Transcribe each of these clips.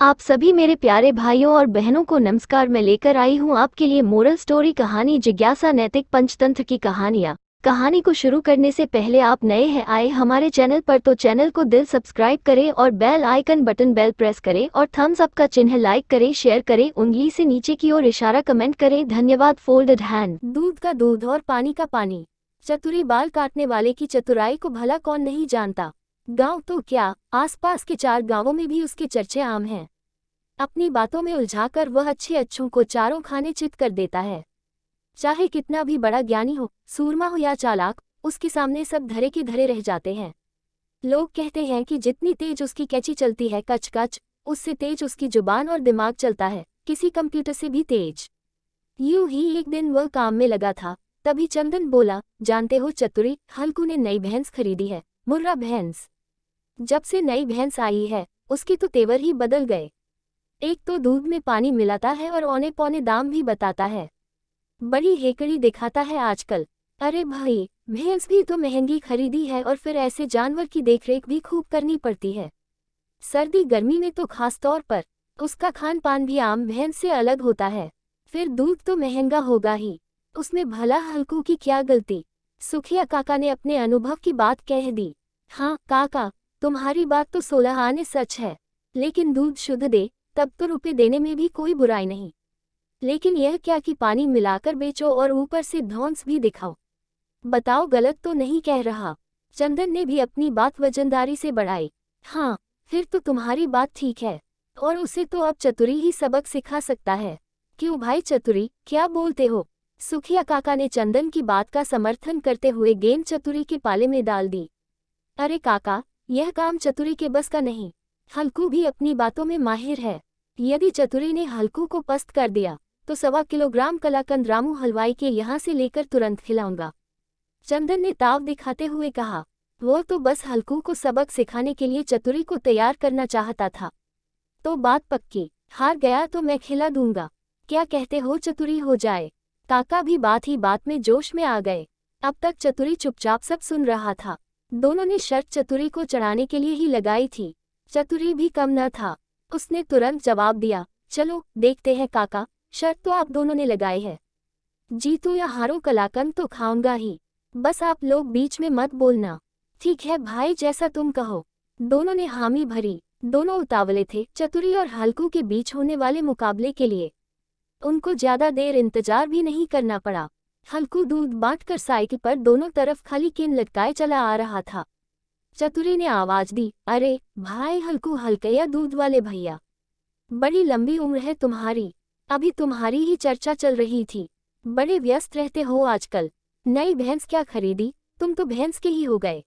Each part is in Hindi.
आप सभी मेरे प्यारे भाइयों और बहनों को नमस्कार। मैं लेकर आई हूँ आपके लिए मोरल स्टोरी कहानी जिज्ञासा नैतिक पंचतंत्र की कहानियाँ। कहानी को शुरू करने से पहले आप नए हैं आए हमारे चैनल पर तो चैनल को दिल सब्सक्राइब करें और bell icon button bell press करें और थम्स अप का चिन्ह लाइक करें, शेयर करें, उंगली से नीचे की ओर इशारा कमेंट करें। धन्यवाद। Folded hand. दूध का दूध और पानी का पानी। चतुरी बाल काटने वाले की चतुराई को भला कौन नहीं जानता। गांव तो क्या, आसपास के 4 गांवों में भी उसके चर्चे आम हैं। अपनी बातों में उलझाकर वह अच्छों को चारों खाने चित कर देता है। चाहे कितना भी बड़ा ज्ञानी हो, सूरमा हो या चालाक, उसके सामने सब धरे के धरे रह जाते हैं। लोग कहते हैं कि जितनी तेज उसकी कैंची चलती है कच कच, उससे तेज उसकी जुबान और दिमाग चलता है, किसी कंप्यूटर से भी तेज। यूं ही एक दिन वह काम में लगा था, तभी चंदन बोला, जानते हो चतुरी, हल्कू ने नई भैंस खरीदी है, मुर्रा भैंस। जब से नई भैंस आई है, उसके तो तेवर ही बदल गए। एक तो दूध में पानी मिलाता है और औने पौने दाम भी बताता है। बड़ी हेकड़ी दिखाता है आजकल। अरे भाई, भैंस भी तो महंगी खरीदी है और फिर ऐसे जानवर की देखरेख भी खूब करनी पड़ती है। सर्दी गर्मी में तो खास तौर पर। उसका खान पान भी आम भैंस से अलग होता है। फिर दूध तो महंगा होगा ही, उसमें भला हल्कू की क्या गलती। सुखिया काका ने अपने अनुभव की बात कह दी। हाँ काका, तुम्हारी बात तो 16 आने सच है, लेकिन दूध शुद्ध दे तब तो रुपए देने में भी कोई बुराई नहीं। लेकिन यह क्या कि पानी मिलाकर बेचो और ऊपर से धौंस भी दिखाओ। बताओ, गलत तो नहीं कह रहा। चंदन ने भी अपनी बात वजनदारी से बढ़ाई। हाँ, फिर तो तुम्हारी बात ठीक है, और उसे तो अब चतुरी ही सबक सिखा सकता है। क्यों भाई चतुरी, क्या बोलते हो? सुखिया काका ने चंदन की बात का समर्थन करते हुए गेंद चतुरी के पाले में डाल दी। अरे काका, यह काम चतुरी के बस का नहीं। हल्कू भी अपनी बातों में माहिर है। यदि चतुरी ने हल्कू को पस्त कर दिया तो 1.25 किलोग्राम कलाकंद रामू हलवाई के यहाँ से लेकर तुरंत खिलाऊंगा। चंदन ने ताव दिखाते हुए कहा। वो तो बस हल्कू को सबक सिखाने के लिए चतुरी को तैयार करना चाहता था। तो बात पक्की, हार गया तो मैं खिला दूंगा। क्या कहते हो चतुरी हो जाए? काका भी बात ही बात में जोश में आ गए। अब तक चतुरी चुपचाप सब सुन रहा था। दोनों ने शर्त चतुरी को चढ़ाने के लिए ही लगाई थी। चतुरी भी कम न था, उसने तुरंत जवाब दिया, चलो देखते हैं काका, शर्त तो आप दोनों ने लगाई है। जीतूं या हारो कलाकंद तो खाऊंगा ही, बस आप लोग बीच में मत बोलना। ठीक है भाई, जैसा तुम कहो। दोनों ने हामी भरी। दोनों उतावले थे चतुरी और हल्कू के बीच होने वाले मुकाबले के लिए। उनको ज्यादा देर इंतजार भी नहीं करना पड़ा। हल्कू दूध बांटकर साइकिल पर दोनों तरफ खाली केन लटकाए चला आ रहा था। चतुरी ने आवाज दी, अरे भाई हल्कू हल्कैया दूध वाले भैया, बड़ी लंबी उम्र है तुम्हारी, अभी तुम्हारी ही चर्चा चल रही थी। बड़े व्यस्त रहते हो आजकल। नई भैंस क्या खरीदी, तुम तो भैंस के ही हो गए।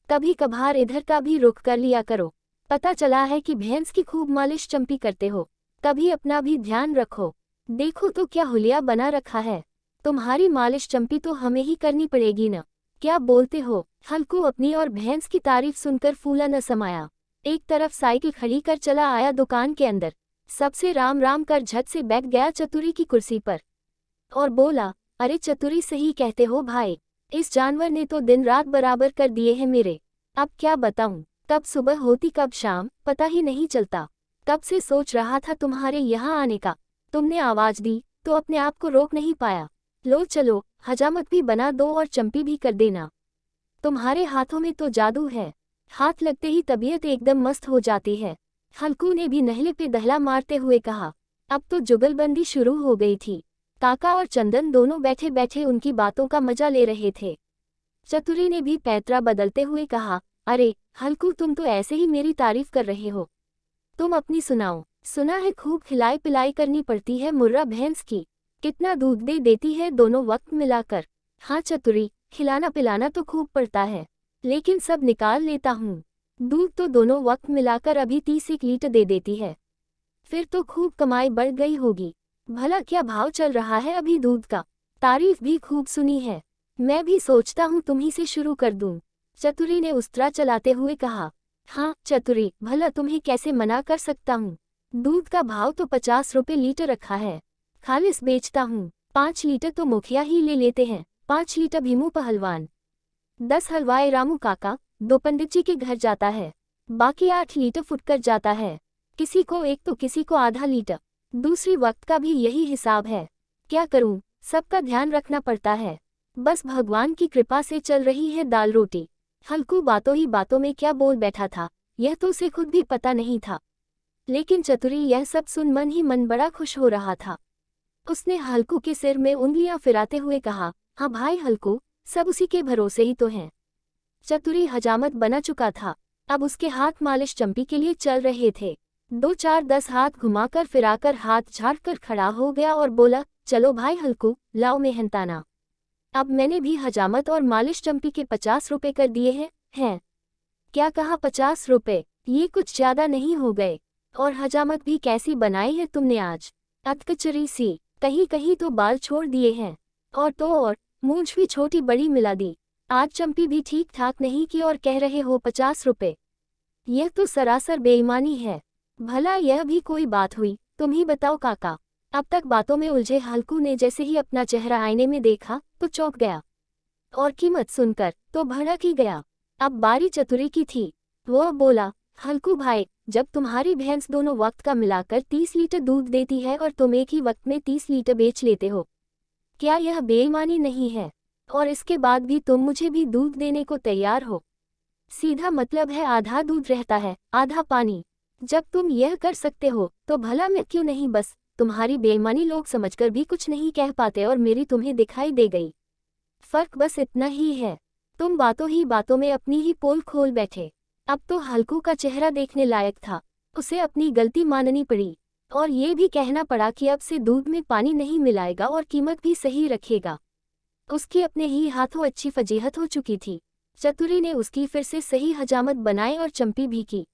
कभी कभार इधर का भी रुख कर लिया करो। पता चला है कि भैंस की खूब मालिश चंपी करते हो, कभी अपना भी ध्यान रखो। देखो तो क्या हुलिया बना रखा है। तुम्हारी मालिश चंपी तो हमें ही करनी पड़ेगी न। क्या बोलते हो? हल्कू अपनी और भैंस की तारीफ सुनकर फूला न समाया। एक तरफ साइकिल खड़ी कर चला आया दुकान के अंदर, सबसे राम राम कर झट से बैठ गया चतुरी की कुर्सी पर और बोला, अरे चतुरी सही कहते हो भाई, इस जानवर ने तो दिन रात बराबर कर दिए हैं मेरे। अब क्या बताऊं, कब सुबह होती कब शाम, पता ही नहीं चलता। कब से सोच रहा था तुम्हारे यहाँ आने का, तुमने आवाज दी तो अपने आप को रोक नहीं पाया। लो चलो, हजामत भी बना दो और चंपी भी कर देना। तुम्हारे हाथों में तो जादू है, हाथ लगते ही तबीयत एकदम मस्त हो जाती है। हल्कू ने भी नहले पे दहला मारते हुए कहा। अब तो जुगलबंदी शुरू हो गई थी। काका और चंदन दोनों बैठे बैठे उनकी बातों का मजा ले रहे थे। चतुरी ने भी पैतरा बदलते हुए कहा, अरे हल्कू, तुम तो ऐसे ही मेरी तारीफ कर रहे हो, तुम अपनी सुनाओ। सुना है खूब खिलाई पिलाई करनी पड़ती है मुर्रा भैंस की, कितना दूध दे देती है दोनों वक्त मिलाकर? हाँ चतुरी, खिलाना पिलाना तो खूब पड़ता है, लेकिन सब निकाल लेता हूँ। दूध तो दोनों वक्त मिलाकर अभी 30 लीटर दे देती है। फिर तो खूब कमाई बढ़ गई होगी। भला क्या भाव चल रहा है अभी दूध का? तारीफ भी खूब सुनी है, मैं भी सोचता हूँ तुम्ही से शुरू कर दूँ। चतुरी ने उस्तरा चलाते हुए कहा। हाँ चतुरी, भला तुम्हें कैसे मना कर सकता हूँ। दूध का भाव तो 50 रुपये लीटर रखा है, खालिस बेचता हूँ। 5 लीटर तो मुखिया ही ले लेते हैं, 5 लीटर भीमू पहलवान, 10 हलवाई रामू काका, 2 पंडित जी के घर जाता है, बाकी 8 लीटर फुटकर जाता है। किसी को एक तो किसी को आधा लीटर, दूसरी वक्त का भी यही हिसाब है। क्या करूं, सबका ध्यान रखना पड़ता है। बस भगवान की कृपा से चल रही है दाल रोटी। हल्कू बातों ही बातों में क्या बोल बैठा था, यह तो उसे खुद भी पता नहीं था। लेकिन चतुरी यह सब सुन मन ही मन बड़ा खुश हो रहा था। उसने हल्कू के सिर में उंगलियां फिराते हुए कहा, हाँ भाई हल्कू, सब उसी के भरोसे ही तो हैं। चतुरी हजामत बना चुका था। अब उसके हाथ मालिश चंपी के लिए चल रहे थे। 2-4-10 हाथ घुमाकर फिराकर हाथ झाड़कर खड़ा हो गया और बोला, चलो भाई हल्कू, लाओ मेहनताना। अब मैंने भी हजामत और मालिश चंपी के 50 रुपए कर दिए हैं। क्या कहा 50 रुपए? ये कुछ ज्यादा नहीं हो गए? और हजामत भी कैसी बनाई है तुमने आज, अतकचरी सी, कहीं कहीं तो बाल छोड़ दिए हैं, और मूंछ भी छोटी बड़ी मिला दी। आज चंपी भी ठीक ठाक नहीं की और कह रहे हो 50 रुपए? यह तो सरासर बेईमानी है। भला यह भी कोई बात हुई? तुम ही बताओ काका। अब तक बातों में उलझे हल्कू ने जैसे ही अपना चेहरा आईने में देखा तो चौंक गया, और कीमत सुनकर तो भड़क ही गया। अब बारी चतुरी की थी। वह बोला, हल्कू भाई, जब तुम्हारी भैंस दोनों वक्त का मिलाकर 30 लीटर दूध देती है और तुम एक ही वक्त में 30 लीटर बेच लेते हो, क्या यह बेईमानी नहीं है? और इसके बाद भी तुम मुझे भी दूध देने को तैयार हो। सीधा मतलब है आधा दूध रहता है, आधा पानी। जब तुम यह कर सकते हो तो भला मैं क्यों नहीं? बस तुम्हारी बेईमानी लोग समझकर भी कुछ नहीं कह पाते और मेरी तुम्हें दिखाई दे गई। फर्क बस इतना ही है, तुम बातों ही बातों में अपनी ही पोल खोल बैठे। अब तो हल्कू का चेहरा देखने लायक था। उसे अपनी गलती माननी पड़ी और ये भी कहना पड़ा कि अब से दूध में पानी नहीं मिलाएगा और कीमत भी सही रखेगा। उसकी अपने ही हाथों अच्छी फजीहत हो चुकी थी। चतुरी ने उसकी फिर से सही हजामत बनाई और चंपी भी की।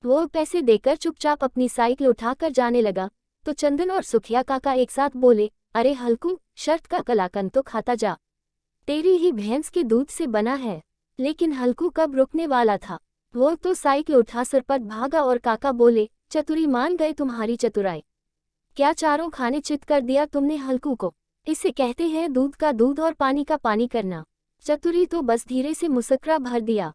वो पैसे देकर चुपचाप अपनी साइकिल उठाकर जाने लगा तो चंदन और सुखिया काका एक साथ बोले, अरे हल्कू, शर्त का कलाकंद तो खाता जा, तेरी ही भैंस के दूध से बना है। लेकिन हल्कू कब रुकने वाला था? वो तो साइकिल उठा सरपट भागा और काका बोले, चतुरी मान गए तुम्हारी चतुराई। क्या चारों खाने चित कर दिया तुमने हल्कू को? इसे कहते हैं दूध का दूध और पानी का पानी करना। चतुरी तो बस धीरे से मुस्कुरा भर दिया।